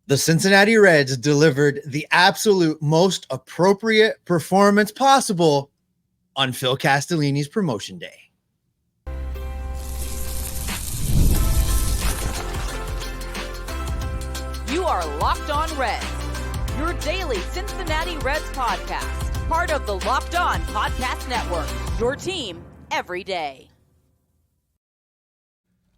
The Cincinnati Reds delivered the absolute most appropriate performance possible on Phil Castellini's promotion day. You are Locked On Reds, your daily Cincinnati Reds podcast, part of the Locked On Podcast Network, your team every day.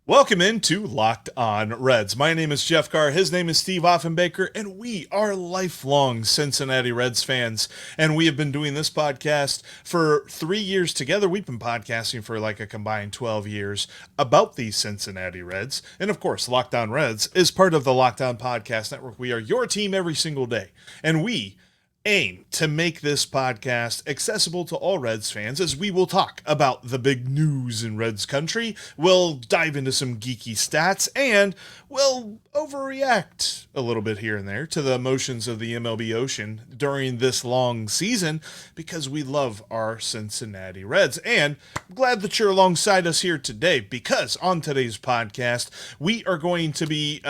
Welcome into Locked On Reds. My name is Jeff Carr. His name is Steve Offenbaker, and we are lifelong Cincinnati Reds fans. And we have been doing this podcast for 3 years together. We've been podcasting for like a combined 12 years about the Cincinnati Reds. And of course, Locked On Reds is part of the Locked On Podcast Network. We are your team every single day. And we aim to make this podcast accessible to all Reds fans, as we will talk about the big news in Reds country, we'll dive into some geeky stats, and we'll overreact a little bit here and there to the emotions of the MLB Ocean during this long season, because we love our Cincinnati Reds. And I'm glad that you're alongside us here today, because on today's podcast, we are going to be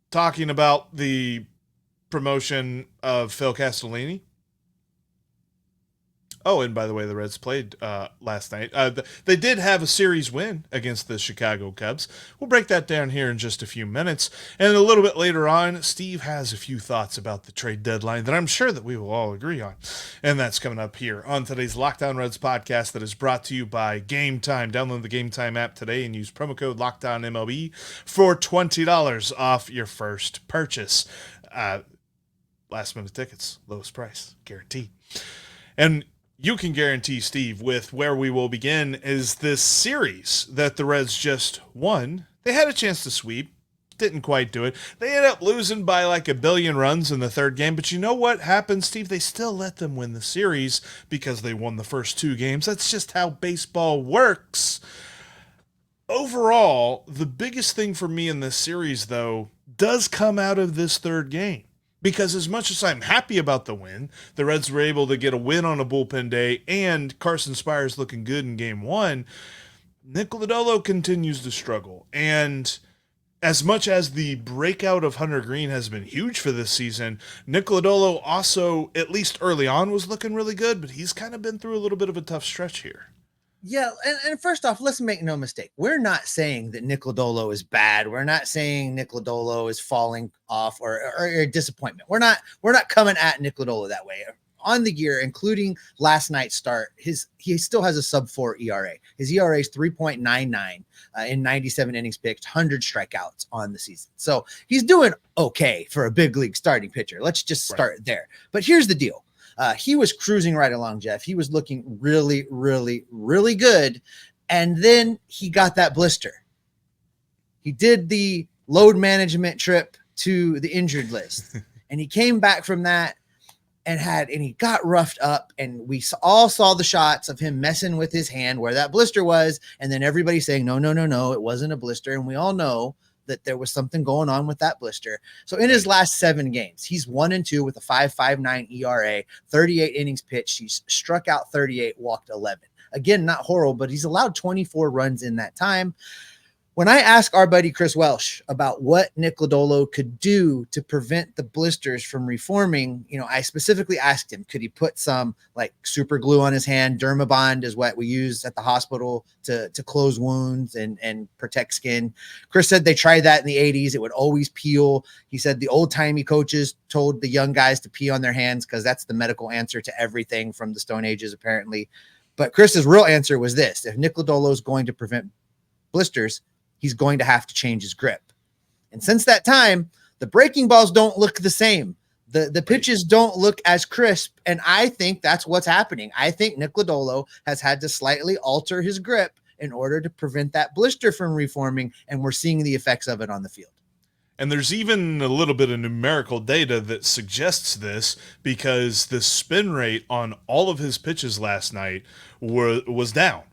talking about the promotion of Phil Castellini. Oh, and by the way, the Reds played last night. They did have a series win against the Chicago Cubs. We'll break that down here in just a few minutes. And a little bit later on, Steve has a few thoughts about the trade deadline that I'm sure that we will all agree on. And that's coming up here on today's Locked On Reds podcast that is brought to you by Game Time. Download the Game Time app today and use promo code LOCKEDONMLB for $20 off your first purchase. Last minute tickets, lowest price, guaranteed. And you can guarantee, Steve, with where we will begin is this series that the Reds just won. They had a chance to sweep, didn't quite do it. They ended up losing by like 1 billion runs in the third game, but you know what happened, Steve? They still let them win the series because they won the first 2 games. That's just how baseball works. Overall, the biggest thing for me in this series, though, does come out of this third game. Because as much as I'm happy about the win, the Reds were able to get a win on a bullpen day, and Carson Spires looking good in game 1, Nick Lodolo continues to struggle. And as much as the breakout of Hunter Green has been huge for this season, Nick Lodolo also, at least early on, was looking really good, but he's kind of been through a little bit of a tough stretch here. Yeah, and first off, let's make no mistake. We're not saying that Nick Lodolo is bad. We're not saying Nick Lodolo is falling off or a disappointment. We're not coming at Nick Lodolo that way. On the year, including last night's start, he still has a sub-4 ERA. His ERA is 3.99 in 97 innings pitched, 100 strikeouts on the season. So he's doing okay for a big league starting pitcher. Let's just start there. But here's the deal. He was cruising right along, Jeff. He was looking really, really, really good. And then he got that blister. He did the load management trip to the injured list. And he came back from that and he got roughed up. And we all saw the shots of him messing with his hand where that blister was. And then everybody saying, no, it wasn't a blister. And we all know that there was something going on with that blister. So in his last 7 games, he's 1-2 with a 5.59 ERA, 38 innings pitched. He's struck out 38, walked 11. Again, not horrible, but he's allowed 24 runs in that time. When I asked our buddy Chris Welsh about what Nick Lodolo could do to prevent the blisters from reforming, I specifically asked him, could he put some like super glue on his hand? Dermabond is what we use at the hospital to close wounds and protect skin. Chris said they tried that in the 80s. It would always peel. He said the old timey coaches told the young guys to pee on their hands because that's the medical answer to everything from the Stone Ages, apparently. But Chris's real answer was this: if Nick Lodolo is going to prevent blisters, he's going to have to change his grip. And since that time, the breaking balls don't look the same. The pitches don't look as crisp. And I think that's what's happening. I think Nick Lodolo has had to slightly alter his grip in order to prevent that blister from reforming. And we're seeing the effects of it on the field. And there's even a little bit of numerical data that suggests this, because the spin rate on all of his pitches last night was down.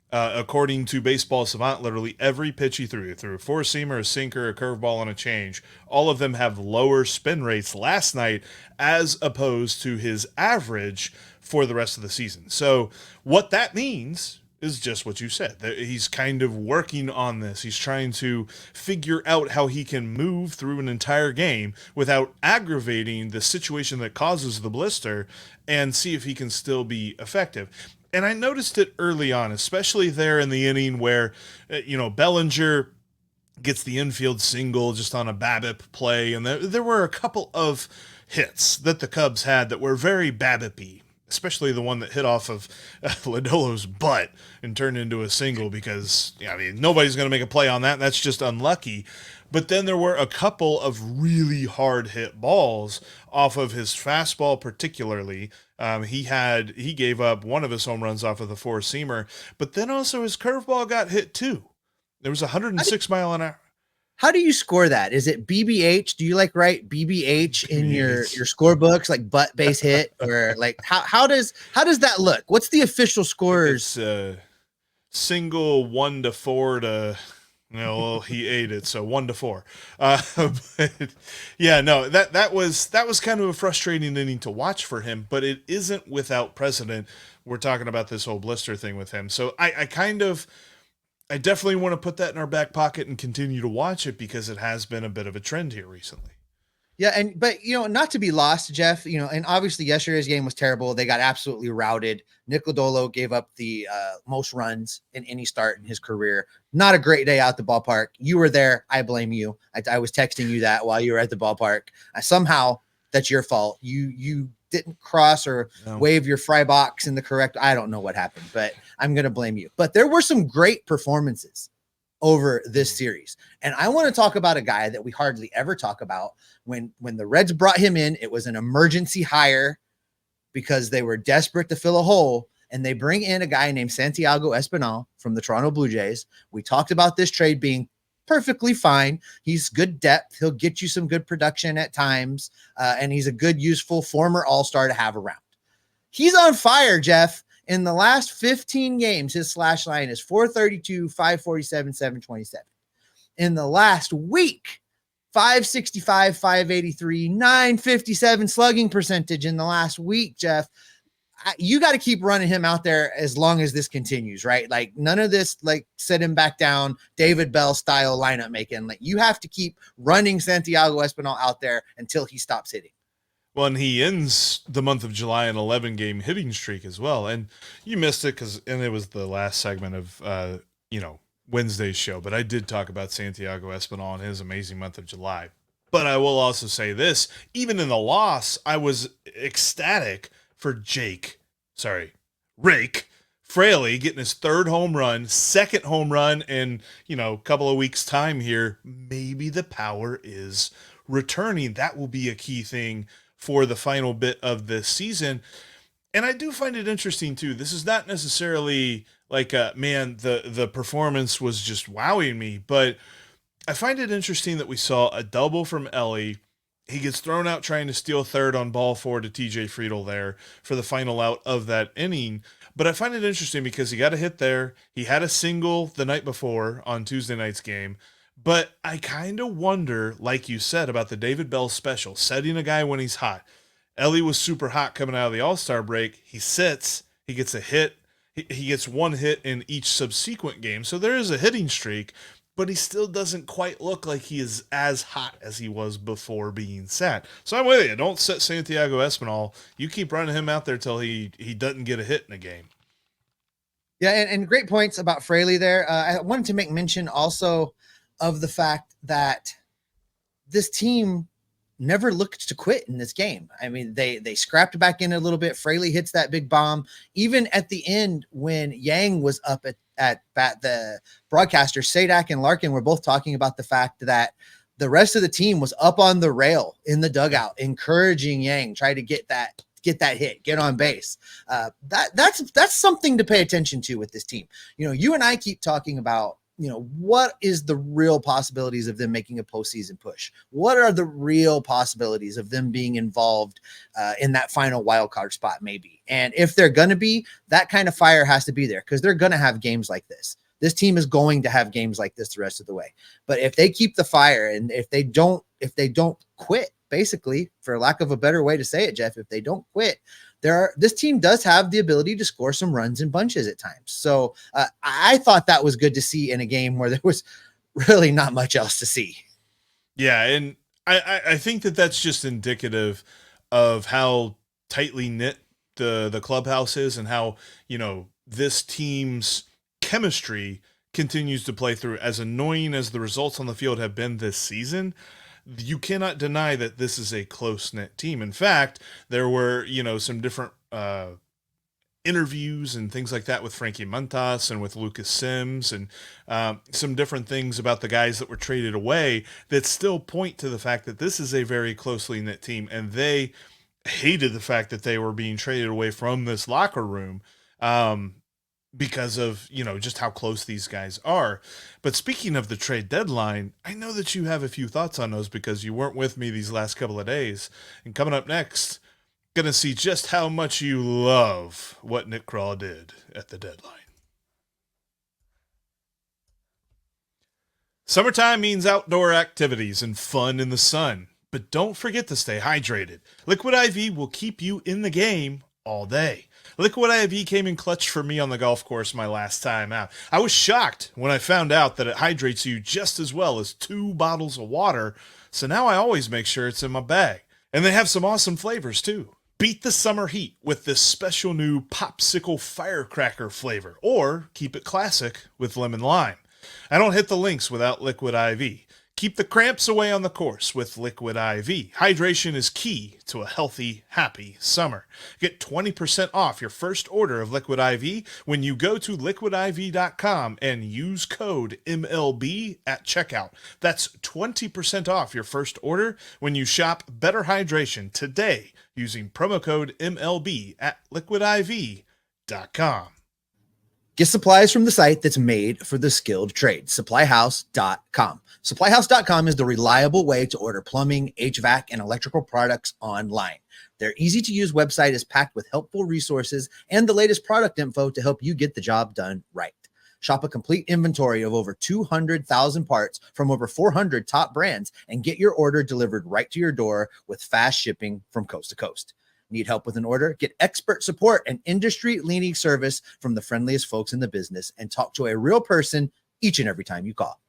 According to Baseball Savant, literally every pitch he threw a four-seamer, a sinker, a curveball, and a change, all of them have lower spin rates last night as opposed to his average for the rest of the season. So what that means is just what you said. He's kind of working on this. He's trying to figure out how he can move through an entire game without aggravating the situation that causes the blister and see if he can still be effective. And I noticed it early on, especially there in the inning where, Bellinger gets the infield single just on a BABIP play. And there were a couple of hits that the Cubs had that were very BABIP-y, especially the one that hit off of Lodolo's butt and turned into a single because, nobody's going to make a play on that. That's just unlucky. But then there were a couple of really hard hit balls off of his fastball, particularly. He gave up one of his home runs off of the four-seamer, but then also his curveball got hit too. There was 106 mile an hour. How do you score that? Is it BBH? Do you write BBH in your scorebooks, like butt base hit, or like how does that look? What's the official scores? It's single 1-4 to. No, he ate it, so 1-4. But yeah, no, that was kind of a frustrating inning to watch for him, but it isn't without precedent. We're talking about this whole blister thing with him, so I definitely want to put that in our back pocket and continue to watch it because it has been a bit of a trend here recently. Yeah, but not to be lost, Jeff, and obviously yesterday's game was terrible. They got absolutely routed. Nick Lodolo gave up the most runs in any start in his career. Not a great day out the ballpark. You were there. I blame you. I was texting you that while you were at the ballpark. Somehow that's your fault. You didn't cross or wave your fry box in the correct. I don't know what happened, but I'm going to blame you. But there were some great performances over this series. And I want to talk about a guy that we hardly ever talk about. When the Reds brought him in, it was an emergency hire because they were desperate to fill a hole, and they bring in a guy named Santiago Espinal from the Toronto Blue Jays. We talked about this trade being perfectly fine. He's good depth. He'll get you some good production at times, and he's a good, useful former all-star to have around. He's on fire, Jeff. In the last 15 games, his slash line is 432, 547, 727. In the last week, 565, 583, 957 slugging percentage in the last week, Jeff. You got to keep running him out there as long as this continues, right? Like none of this, like set him back down, David Bell style lineup making. Like you have to keep running Santiago Espinal out there until he stops hitting. Well, and he ends the month of July an 11-game hitting streak as well. And you missed it and it was the last segment of, Wednesday's show. But I did talk about Santiago Espinal and his amazing month of July. But I will also say this, even in the loss, I was ecstatic for Rake Fraley getting his third home run, second home run in, a couple of weeks' time here. Maybe the power is returning. That will be a key thing for the final bit of this season. And I do find it interesting too. This is not necessarily like, the performance was just wowing me, but I find it interesting that we saw a double from Ellie. He gets thrown out trying to steal third on ball 4 to TJ Friedel there for the final out of that inning. But I find it interesting because he got a hit there. He had a single the night before on Tuesday night's game. But I kind of wonder, like you said, about the David Bell special, setting a guy when he's hot. Ellie was super hot coming out of the All-Star break. He sits, he gets a hit. He gets one hit in each subsequent game. So there is a hitting streak, but he still doesn't quite look like he is as hot as he was before being sat. So I'm with you. Don't set Santiago Espinal. You keep running him out there till he doesn't get a hit in a game. Yeah, and great points about Fraley there. I wanted to make mention also of the fact that this team never looked to quit in this game. I mean, they scrapped back in a little bit. Fraley hits that big bomb. Even at the end when Yang was up at bat, the broadcaster, Sadak and Larkin were both talking about the fact that the rest of the team was up on the rail in the dugout, encouraging Yang, try to get that hit, get on base. That's something to pay attention to with this team. You and I keep talking about, what is the real possibilities of them making a postseason push? What are the real possibilities of them being involved in that final wild card spot, maybe? And if they're going to be, that kind of fire has to be there because they're going to have games like this. This team is going to have games like this the rest of the way. But if they keep the fire and if they don't quit, basically, for lack of a better way to say it, Jeff, if they don't quit, this team does have the ability to score some runs in bunches at times. So I thought that was good to see in a game where there was really not much else to see. Yeah, and I think that's just indicative of how tightly knit the clubhouse is, and how, this team's chemistry continues to play through. As annoying as the results on the field have been this season, you cannot deny that this is a close-knit team. In fact, there were, some different interviews and things like that with Frankie Montas and with Lucas Sims, and some different things about the guys that were traded away that still point to the fact that this is a very closely knit team, and they hated the fact that they were being traded away from this locker room because of, just how close these guys are. But speaking of the trade deadline, I know that you have a few thoughts on those because you weren't with me these last couple of days. And coming up next, gonna see just how much you love what Nick Lodolo did at the deadline. Summertime means outdoor activities and fun in the sun, but don't forget to stay hydrated. Liquid IV will keep you in the game all day. Liquid IV came in clutch for me on the golf course my last time out. I was shocked when I found out that it hydrates you just as well as 2 bottles of water, so now I always make sure it's in my bag. And they have some awesome flavors too. Beat the summer heat with this special new popsicle firecracker flavor, or keep it classic with lemon lime. I don't hit the links without Liquid IV. Keep the cramps away on the course with Liquid IV. Hydration is key to a healthy, happy summer. Get 20% off your first order of Liquid IV when you go to liquidiv.com and use code MLB at checkout. That's 20% off your first order when you shop Better Hydration today using promo code MLB at liquidiv.com. Get supplies from the site that's made for the skilled trade, supplyhouse.com. Supplyhouse.com is the reliable way to order plumbing, HVAC, and electrical products online. Their easy-to-use website is packed with helpful resources and the latest product info to help you get the job done right. Shop a complete inventory of over 200,000 parts from over 400 top brands and get your order delivered right to your door with fast shipping from coast to coast. Need help with an order? Get expert support and industry-leading service from the friendliest folks in the business, and talk to a real person each and every time you call.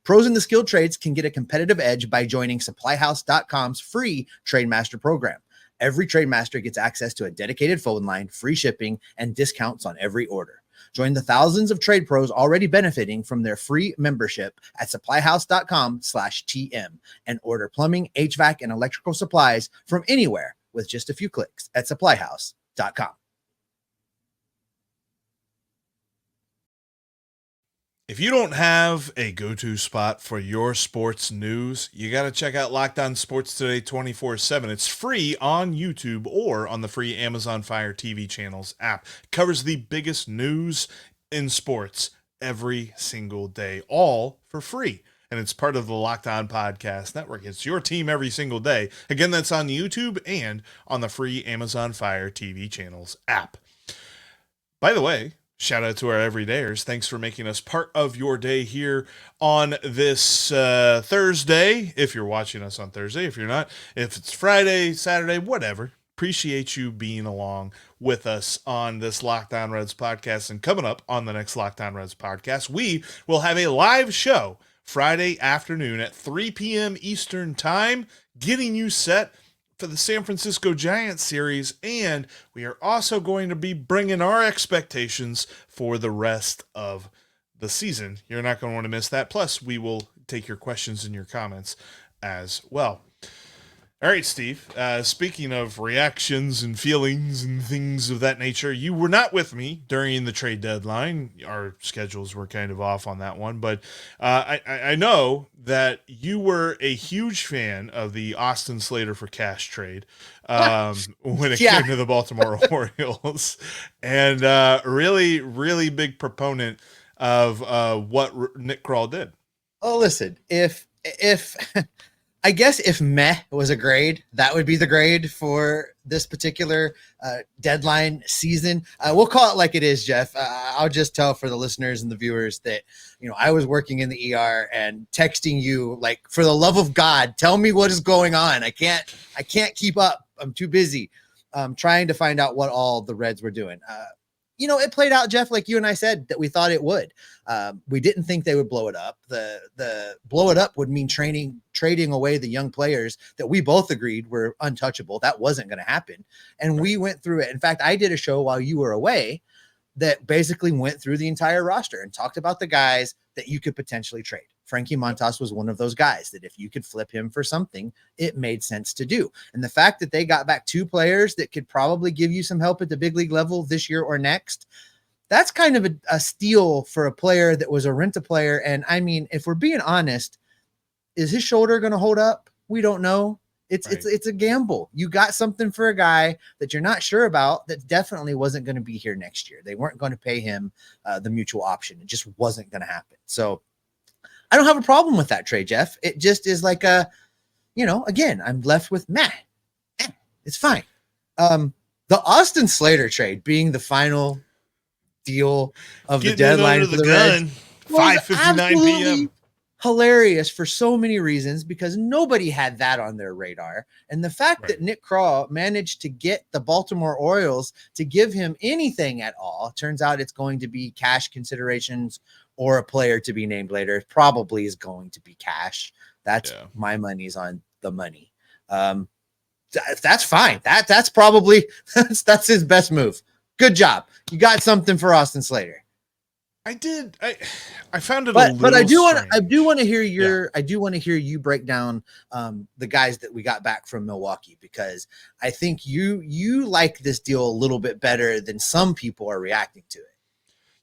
Pros in the skilled trades can get a competitive edge by joining supplyhouse.com's free Trademaster program. Every Trademaster gets access to a dedicated phone line, free shipping, and discounts on every order. Join the thousands of trade pros already benefiting from their free membership at supplyhouse.com/TM and order plumbing, HVAC, and electrical supplies from anywhere with just a few clicks at supplyhouse.com. If you don't have a go-to spot for your sports news, you got to check out Locked On Sports Today 24/7. It's free on YouTube or on the free Amazon Fire TV channels app. It covers the biggest news in sports every single day, all for free. And it's part of the Locked On Podcast Network. It's your team every single day. Again, that's on YouTube and on the free Amazon Fire TV channels app. By the way, shout out to our everydayers. Thanks for making us part of your day here on this Thursday. If you're watching us on Thursday, if you're not, if it's Friday, Saturday, whatever. Appreciate you being along with us on this Locked On Reds podcast. And coming up on the next Locked On Reds podcast, we will have a live show Friday afternoon at 3 p.m. Eastern Time, getting you set for the San Francisco Giants series, and we are also going to be bringing our expectations for the rest of the season. You're not going to want to miss that. Plus, we will take your questions and your comments as well. All right, Steve, speaking of reactions and feelings and things of that nature, you were not with me during the trade deadline. Our schedules were kind of off on that one, but I know that you were a huge fan of the Austin Slater for cash trade when it came to the Baltimore Orioles, and really, really big proponent of what Nick Lodolo did. Oh, listen, if I guess if meh was a grade, that would be the grade for this particular deadline season. We'll call it like it is, Jeff. I'll just tell for the listeners and the viewers that, I was working in the ER and texting you like, for the love of God, tell me what is going on. I can't keep up. I'm too busy. trying to find out what all the Reds were doing. It played out, Jeff, like you and I said, that we thought it would. We didn't think they would blow it up. The blow it up would mean trading away the young players that we both agreed were untouchable. That wasn't going to happen. And we went through it. In fact, I did a show while you were away that basically went through the entire roster and talked about the guys that you could potentially trade. Frankie Montas was one of those guys that if you could flip him for something, it made sense to do. And the fact that they got back 2 players that could probably give you some help at the big league level this year or next, that's kind of a steal for a player that was a rent-a-player. And I mean, if we're being honest, is his shoulder going to hold up? We don't know. It's a gamble. You got something for a guy that you're not sure about that definitely wasn't going to be here next year. They weren't going to pay him the mutual option. It just wasn't going to happen. So I don't have a problem with that trade, Jeff. It just is like again, I'm left with it's fine. The Austin Slater trade being the final deal of the deadline for the Reds, 5:59 p.m. hilarious for so many reasons because nobody had that on their radar. And the fact that Nick Craw managed to get the Baltimore Orioles to give him anything at all, turns out it's going to be cash considerations or a player to be named later. Probably is going to be cash. That's my money's on the money. That's fine. That's probably that's his best move. Good job. You got something for Austin Slater. I did. I found it but I do want to hear you break down the guys that we got back from Milwaukee, because I think you like this deal a little bit better than some people are reacting to it.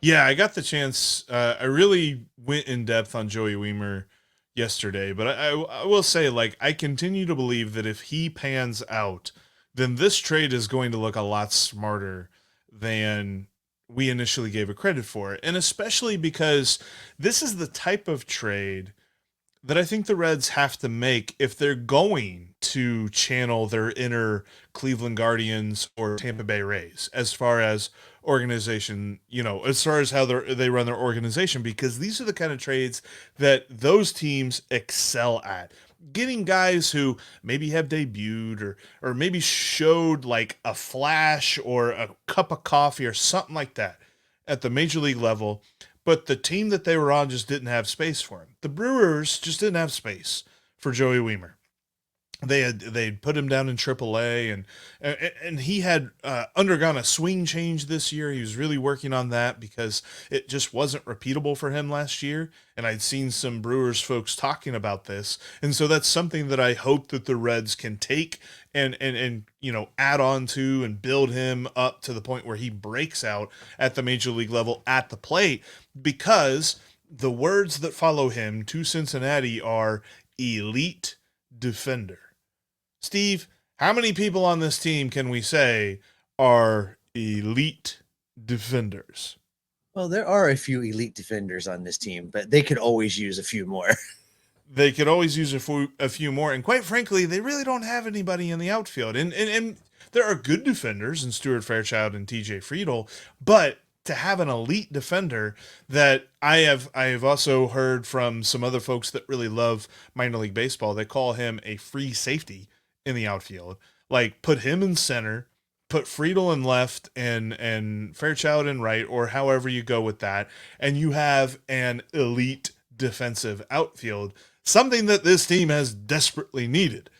Yeah, I got the chance. I really went in depth on Joey Wiemer yesterday, but I will say, like, I continue to believe that if he pans out, then this trade is going to look a lot smarter than we initially gave it credit for. And especially because this is the type of trade that I think the Reds have to make if they're going to channel their inner Cleveland Guardians or Tampa Bay Rays as far as organization, as far as how they run their organization, because these are the kind of trades that those teams excel at. Getting guys who maybe have debuted or maybe showed like a flash or a cup of coffee or something like that at the major league level, but the team that they were on just didn't have space for him. The Brewers just didn't have space for Joey Wiemer. They'd put him down in AAA, and he had undergone a swing change this year. He was really working on that because it just wasn't repeatable for him last year. And I'd seen some Brewers folks talking about this, and so that's something that I hope that the Reds can take and add on to and build him up to the point where he breaks out at the major league level at the plate, because the words that follow him to Cincinnati are elite defender. Steve, how many people on this team can we say are elite defenders? Well, there are a few elite defenders on this team, but they could always use a few more. They could always use a few more. And quite frankly, they really don't have anybody in the outfield. And there are good defenders in Stuart Fairchild and TJ Friedel, but to have an elite defender that I have also heard from some other folks that really love minor league baseball, they call him a free safety in the outfield. Like, put him in center, put Friedel in left and Fairchild in right, or however you go with that, and you have an elite defensive outfield, something that this team has desperately needed.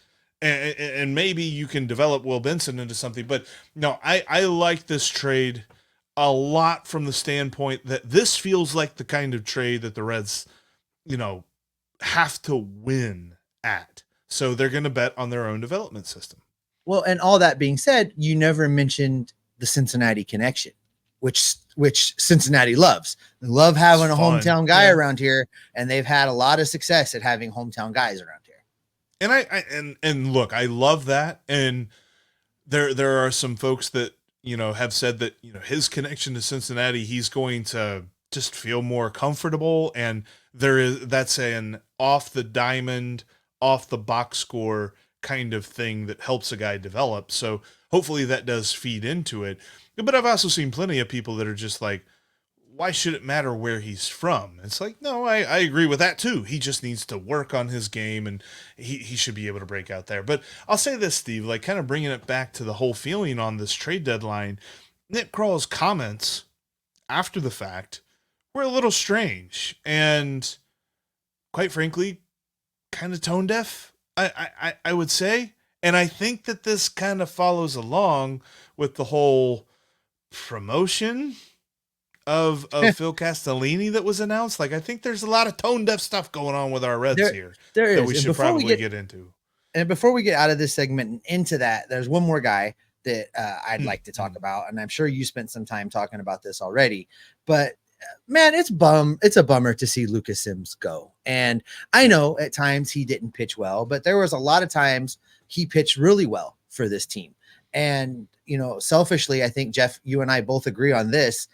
And maybe you can develop Will Benson into something, but no, I like this trade a lot from the standpoint that this feels like the kind of trade that the Reds, have to win at. So they're going to bet on their own development system. Well, and all that being said, you never mentioned the Cincinnati connection, which Cincinnati loves. They love having a hometown guy around here, and they've had a lot of success at having hometown guys around here. And and look, I love that. And there are some folks that, have said that, his connection to Cincinnati, he's going to just feel more comfortable. And that's an off the diamond, off the box score kind of thing that helps a guy develop. So hopefully that does feed into it. But I've also seen plenty of people that are just like, why should it matter where he's from? It's like, no, I agree with that too. He just needs to work on his game, and he should be able to break out there. But I'll say this, Steve, like kind of bringing it back to the whole feeling on this trade deadline, Nick Kroll's comments after the fact were a little strange and, quite frankly, kind of tone deaf, I would say. And I think that this kind of follows along with the whole promotion of Phil Castellini that was announced. Like, I think there's a lot of tone deaf stuff going on with our Reds here there that is. we And should before we probably get into. And before we get out of this segment and into that, there's one more guy that I'd like to talk about. And I'm sure you spent some time talking about this already, but man, it's a bummer to see Lucas Sims go. And I know at times he didn't pitch well, but there was a lot of times he pitched really well for this team. And, you know, selfishly, I think, Jeff, you and I both agree on this.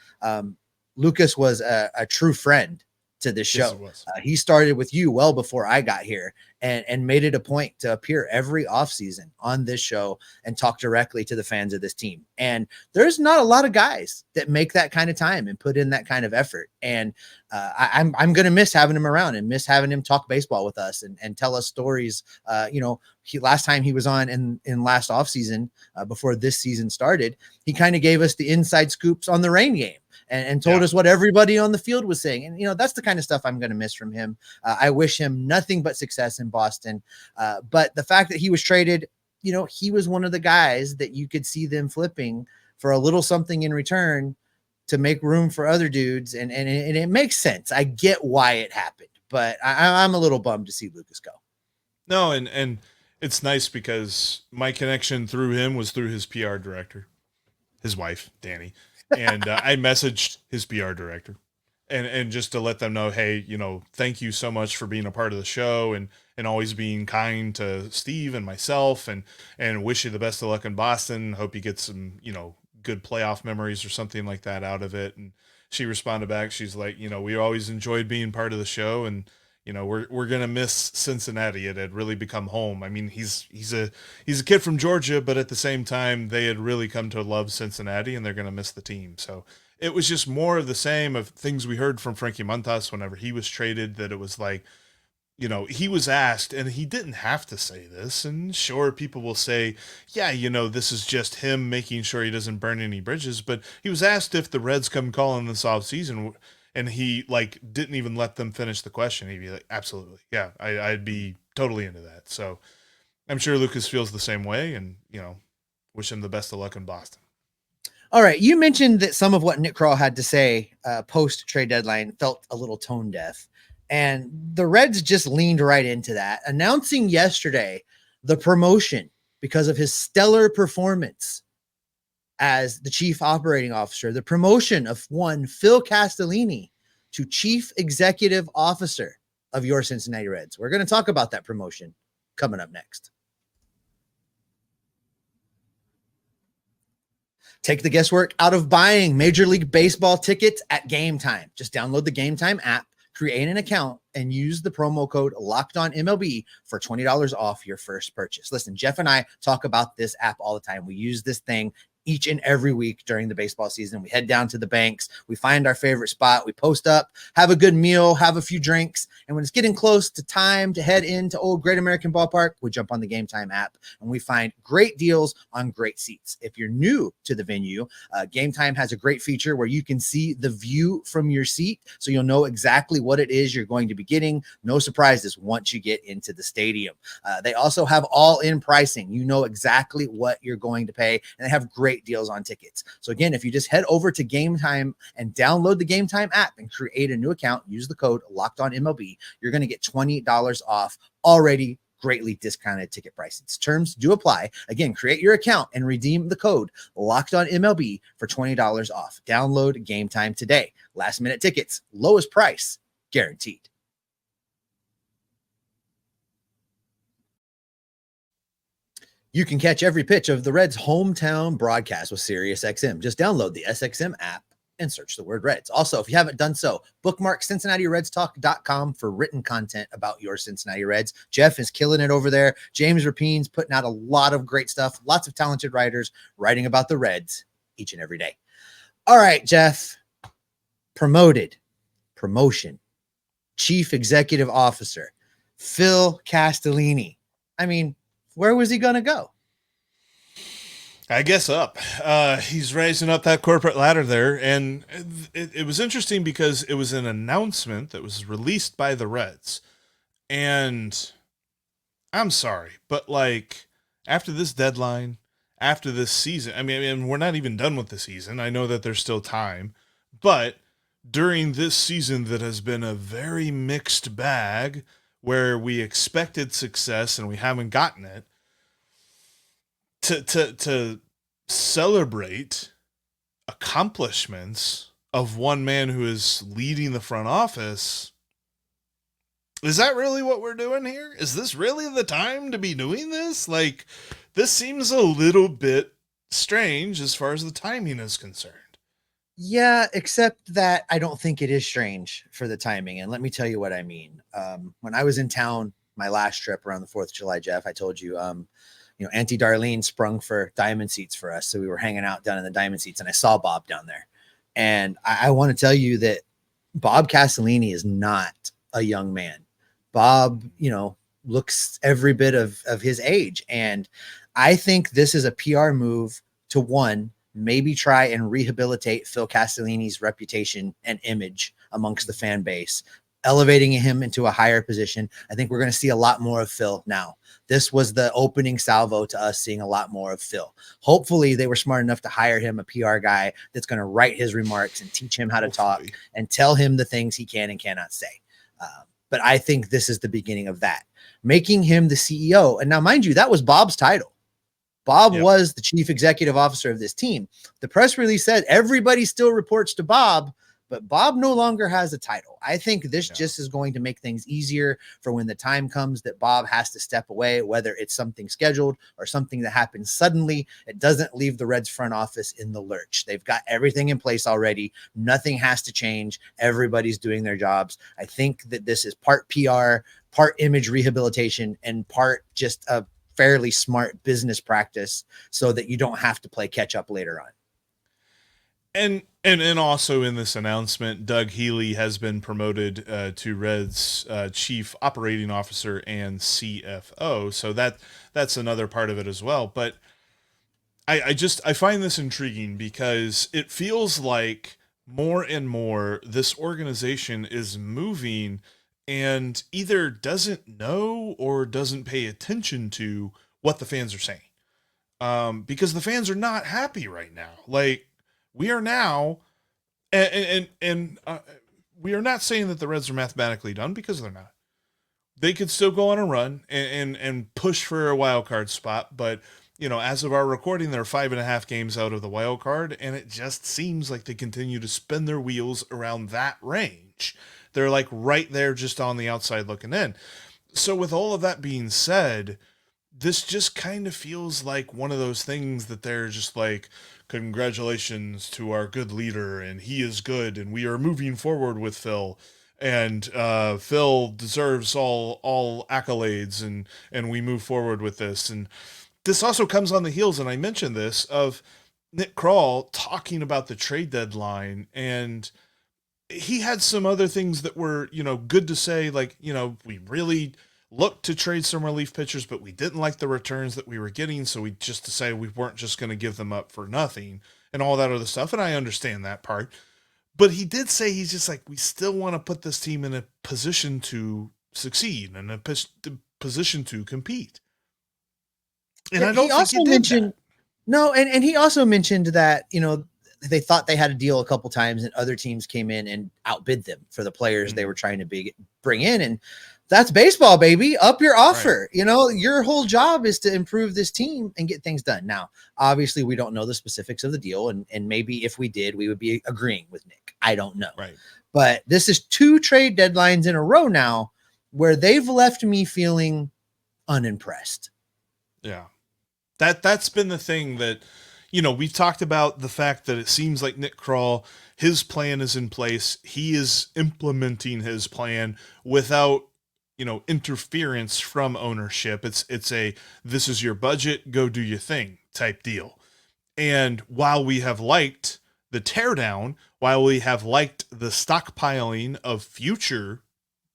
Lucas was a true friend to this show. Yes, he started with you well before I got here, and made it a point to appear every offseason on this show and talk directly to the fans of this team. And there's not a lot of guys that make that kind of time and put in that kind of effort. And I'm going to miss having him around and miss having him talk baseball with us and tell us stories. Last time he was on in last offseason, before this season started, he kind of gave us the inside scoops on the rain game and told us what everybody on the field was saying. And, you know, that's the kind of stuff I'm going to miss from him. I wish him nothing but success in Boston. But the fact that he was traded, you know, he was one of the guys that you could see them flipping for a little something in return to make room for other dudes. And it makes sense. I get why it happened, but I'm a little bummed to see Lucas go. No, and it's nice because my connection through him was through his PR director, his wife, Danny. And I messaged his PR director and just to let them know, hey, you know, thank you so much for being a part of the show and always being kind to Steve and myself and wish you the best of luck in Boston. Hope you get some, you know, good playoff memories or something like that out of it. And she responded back. She's like, you know, we always enjoyed being part of the show, and you know, we're going to miss Cincinnati. It had really become home. I mean, he's a kid from Georgia, but at the same time, they had really come to love Cincinnati, and they're going to miss the team. So it was just more of the same of things we heard from Frankie Montas whenever he was traded, that it was like, you know, he was asked, and he didn't have to say this. And sure, people will say, yeah, you know, this is just him making sure he doesn't burn any bridges. But he was asked if the Reds come calling this offseason, and he like didn't even let them finish the question. He'd be like, absolutely. Yeah, I'd be totally into that. So I'm sure Lucas feels the same way, and, you know, wish him the best of luck in Boston. All right. You mentioned that some of what Nick Kroll had to say post trade deadline felt a little tone deaf, and the Reds just leaned right into that, announcing yesterday the promotion because of his stellar performance as the chief operating officer, the promotion of one Phil Castellini to chief executive officer of your Cincinnati Reds. We're going to talk about that promotion coming up next. Take the guesswork out of buying Major League Baseball tickets at Game Time. Just download the Game Time app, create an account, and use the promo code LOCKEDONMLB for $20 off your first purchase. Listen, Jeff and I talk about this app all the time. We use this thing each and every week during the baseball season. We head down to the banks, we find our favorite spot, we post up, have a good meal, have a few drinks, and when it's getting close to time to head into old Great American Ballpark, we jump on the Game Time app and we find great deals on great seats. If you're new to the venue, Game Time has a great feature where you can see the view from your seat, so you'll know exactly what it is you're going to be getting. No surprises once you get into the stadium. They also have all-in pricing. You know exactly what you're going to pay, and they have great deals on tickets. So again, if you just head over to Game Time and download the Game Time app and create a new account, use the code LOCKEDONMLB, you're going to get $20 off already greatly discounted ticket prices. Terms do apply. Again, create your account and redeem the code LOCKEDONMLB for $20 off. Download Game Time today. Last minute tickets, lowest price guaranteed. You can catch every pitch of the Reds' hometown broadcast with SiriusXM. Just download the SXM app and search the word Reds. Also, if you haven't done so, bookmark CincinnatiRedsTalk.com for written content about your Cincinnati Reds. Jeff is killing it over there. James Rapine's putting out a lot of great stuff. Lots of talented writers writing about the Reds each and every day. All right, Jeff. promotion, Chief Executive Officer, Phil Castellini. I mean, where was he going to go? I guess up. He's raising up that corporate ladder there. And it was interesting because it was an announcement that was released by the Reds. And I'm sorry, but like after this deadline, after this season, I mean, we're not even done with the season. I know that there's still time, but during this season that has been a very mixed bag where we expected success and we haven't gotten it, to celebrate accomplishments of one man who is leading the front office, is that really what we're doing here? Is this really the time to be doing this? Like, this seems a little bit strange as far as the timing is concerned. Yeah, except that I don't think it is strange for the timing. And let me tell you what I mean. When I was in town, my last trip around the 4th of July, Jeff, I told you, Auntie Darlene sprung for diamond seats for us. So we were hanging out down in the diamond seats and I saw Bob down there. And I want to tell you that Bob Castellini is not a young man. Bob, looks every bit of his age. And I think this is a PR move to, one, maybe try and rehabilitate Phil Castellini's reputation and image amongst the fan base, elevating him into a higher position. I think we're going to see a lot more of Phil now. This was the opening salvo to us seeing a lot more of Phil. Hopefully they were smart enough to hire him a PR guy that's going to write his remarks and teach him how to talk and tell him the things he can and cannot say. But I think this is the beginning of that, making him the CEO. And now, mind you, that was Bob's title. Bob was the chief executive officer of this team. The press release said everybody still reports to Bob, but Bob no longer has a title. I think this just is going to make things easier for when the time comes that Bob has to step away, whether it's something scheduled or something that happens suddenly. It doesn't leave the Reds front office in the lurch. They've got everything in place already. Nothing has to change. Everybody's doing their jobs. I think that this is part PR, part image rehabilitation, and part just a fairly smart business practice so that you don't have to play catch up later on. And also in this announcement, Doug Healy has been promoted to Reds Chief Operating Officer and CFO. So that's another part of it as well. But I find this intriguing because it feels like more and more this organization is moving and either doesn't know or doesn't pay attention to what the fans are saying. Because the fans are not happy right now. Like, we are now, and we are not saying that the Reds are mathematically done, because they're not. They could still go on a run and push for a wild card spot, but as of our recording, they're 5.5 games out of the wild card, and it just seems like they continue to spin their wheels around that range. They're like right there, just on the outside looking in. So with all of that being said, this just kind of feels like one of those things that they're just like, congratulations to our good leader, and he is good, and we are moving forward with Phil, and Phil deserves all accolades, and we move forward with this. And this also comes on the heels, and I mentioned this, of Nick Kroll talking about the trade deadline, and he had some other things that were, good to say, like, we really looked to trade some relief pitchers, but we didn't like the returns that we were getting, so we just decided we weren't just going to give them up for nothing and all that other stuff, and I understand that part. But he did say he's just like, we still want to put this team in a position to succeed and a position to compete. And I don't think he did that. No, and he also mentioned that, they thought they had a deal a couple times and other teams came in and outbid them for the players they were trying to bring in. And that's baseball, baby. Up your offer. Right. Your whole job is to improve this team and get things done. Now, obviously, we don't know the specifics of the deal. And maybe if we did, we would be agreeing with Nick. I don't know. Right. But this is 2 trade deadlines in a row now where they've left me feeling unimpressed. Yeah. That's been the thing that, we've talked about the fact that it seems like Nick Kroll, his plan is in place. He is implementing his plan without, interference from ownership. It's a, this is your budget, go do your thing type deal. And while we have liked the teardown, while we have liked the stockpiling of future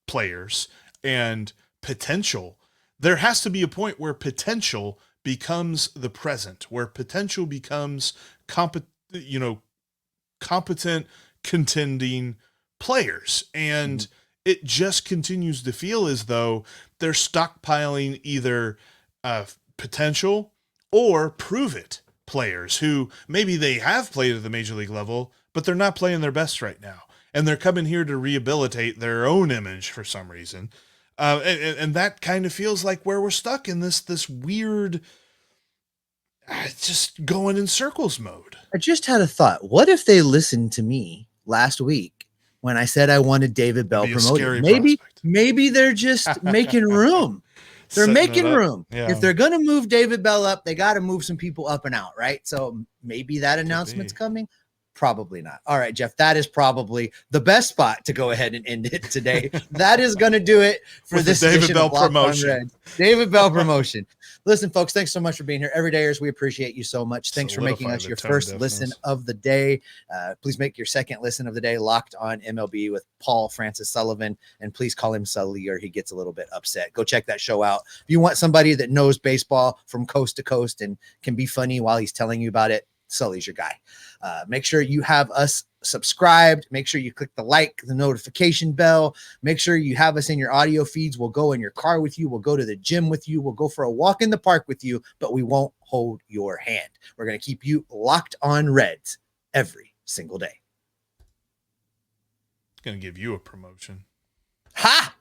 players and potential, there has to be a point where potential becomes the present, where potential becomes competent, contending players. And it just continues to feel as though they're stockpiling either potential or prove it players who maybe they have played at the major league level, but they're not playing their best right now. And they're coming here to rehabilitate their own image for some reason. And that kind of feels like where we're stuck in this weird, just going in circles mode. I just had a thought. What if they listened to me last week when I said I wanted David Bell promoted? Maybe they're just making room. They're making room. Yeah. If they're going to move David Bell up, they got to move some people up and out, right? So maybe that announcement's coming. Probably not. All right, Jeff, that is probably the best spot to go ahead and end it today. That is going to do it for this David Bell promotion. David Bell promotion. Listen, folks, thanks so much for being here. Everydayers, we appreciate you so much. Thanks for making us your first listen of the day. Please make your second listen of the day Locked On MLB with Paul Francis Sullivan, and please call him Sully or he gets a little bit upset. Go check that show out. If you want somebody that knows baseball from coast to coast and can be funny while he's telling you about it, Sully's your guy. Make sure you have us subscribed. Make sure you click the notification bell. Make sure you have us in your audio feeds. We'll go in your car with you. We'll go to the gym with you. We'll go for a walk in the park with you, but we won't hold your hand. We're going to keep you locked on Reds every single day. It's going to give you a promotion. Ha!